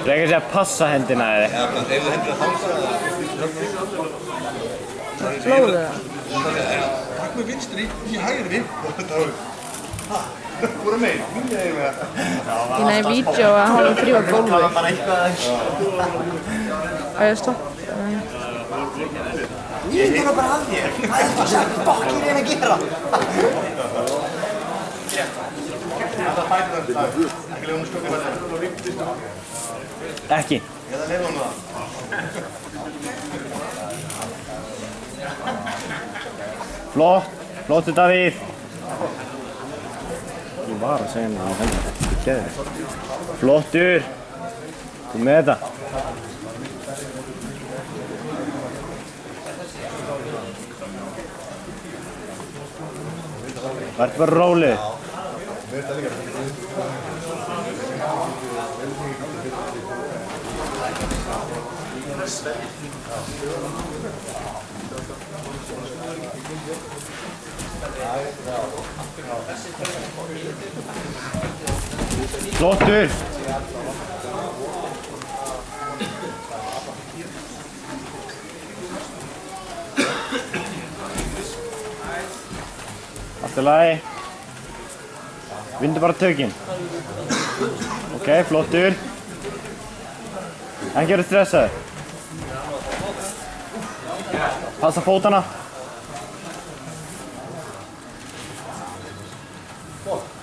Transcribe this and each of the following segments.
Frekar segja passa hendina eða? Já, ef þú hendur að hálsa Flóðu það? Takk með vinstri, í hægri. Hvor er megin? Mín megin með það. Ég næði vídeo að hann var þrýfa gólfi. Það var bara eitthvað aðeins. Á ég að stoppa? Ég tók bara að þér. Hvað er þetta sem fokkir er að gera? Það fætir það. Ekki lefa hún skjókið með það. Ekki. Eða lefa hún það. Flottu Davíð. Ég var að segja henni á henni. Þetta er geðið. Flottur. Þú með þetta. Vertu bara rólið. Flottur. Allt í lagi. Vindu bara tökin. Ok, flottur. Ekki verið stressaður. Passa fótana.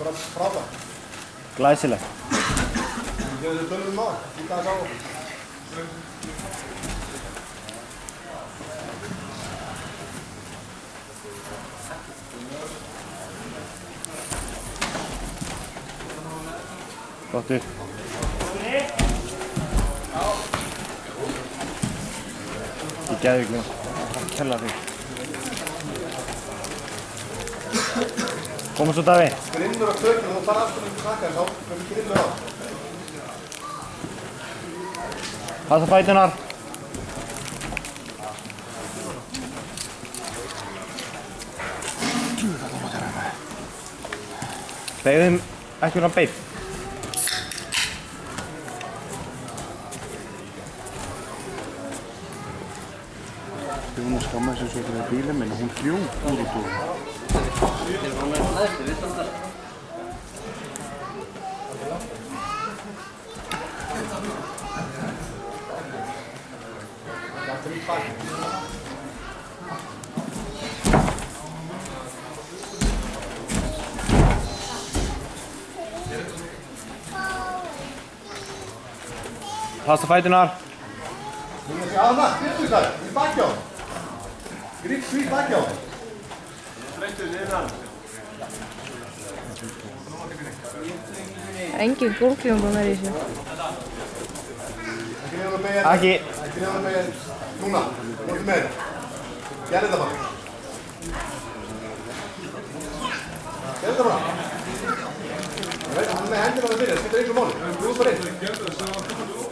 Bara frábært. Glæsilegt. Ég hefði tölum maður. Í dag sá okkur. Flottur. Ég gæði ekki. Takk kærlega þig. Koma svo Daví. Grimmur á tökinu, þú fara aftur um snakka þá verður grimmur á. Passa fætunar. Beigðum ekki verið að beip. Hún er skammað sem svo fyrir bílum minn og hún hljóð úr út úr. Passa fætunar. Hún er að segja aðna, skriftu það, í bakjá. Grip því bakjá. Engin gólfljónum er í þessu. Ekki nefnum að beigja. Ekki. Ekki nefnum að beigja. Núna, vortu með þetta. Gerði þetta bara. Gerði þetta bara. Ég veit, hann er með hendina það fyrir, það skiptir einhverjum máli. Þú ert bara einn.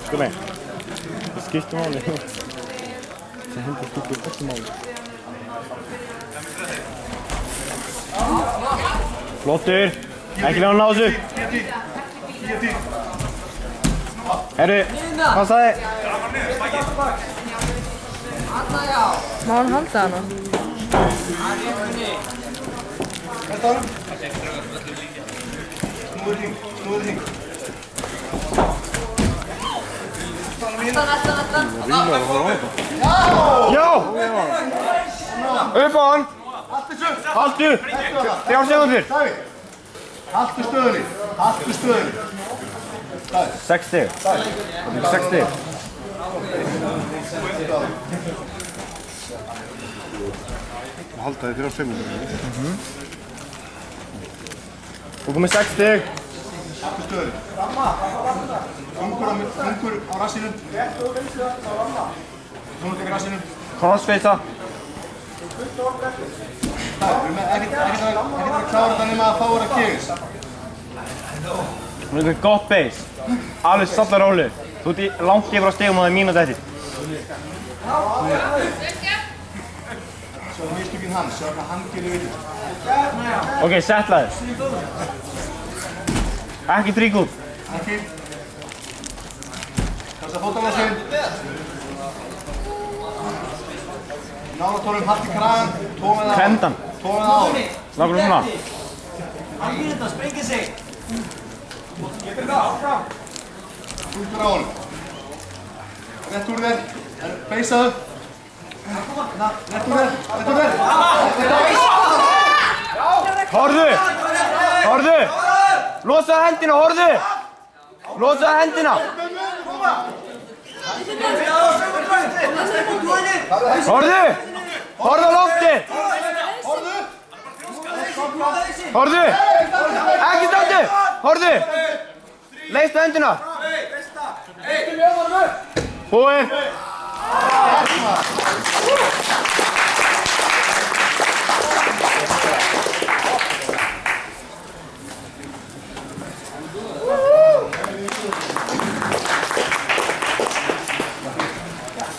Sko mig. Það skiptir máli. Það hendur skiptir ekki máli. Flottur. Ekki lefa hann á þessu. Herru, passaði. Má hann halda hana? Þetta árum. Snúður hring, snúður hring. Já! Upp á hann. Haltu. 3 sekúndur. Davíð, haltu stöðunni. Haltu stöðunni. 6 stig. Það er 6 stig. Halda þið 3 sekúndur. Þú komið 6 stig. Haltu stöðunni. Þungur á rassinum. Þungur tekur rassinum. Crossface. Við erum ekkert að klára þetta nema að fá þér að kegis. Þú ert gott base. Alveg sallar rólu. Þú ert langt yfir á stigum og það er mínútu eftir. Sjá mistökin hans, sjá hvað hann gerir við þetta. Ok, settlaður. Ekki þríkút. Ekki. Pressa fótbollasinn. Nálatórum, haldi kragan, tómið á. Hendan. Tómið á. Lágur núna. Hann býr þetta, sprengið sig. Getur það, áfram. Þúltur á honum. Rétt úr þér. Beisaðu. Rétt úr þér. Horðu! Horðu! Losaðu hendina, horðu! Losaðu hendina! Horðu! Horðu á lofti! Horðu! Ekki státtu! Horðu! Leistu hendina! Búinn!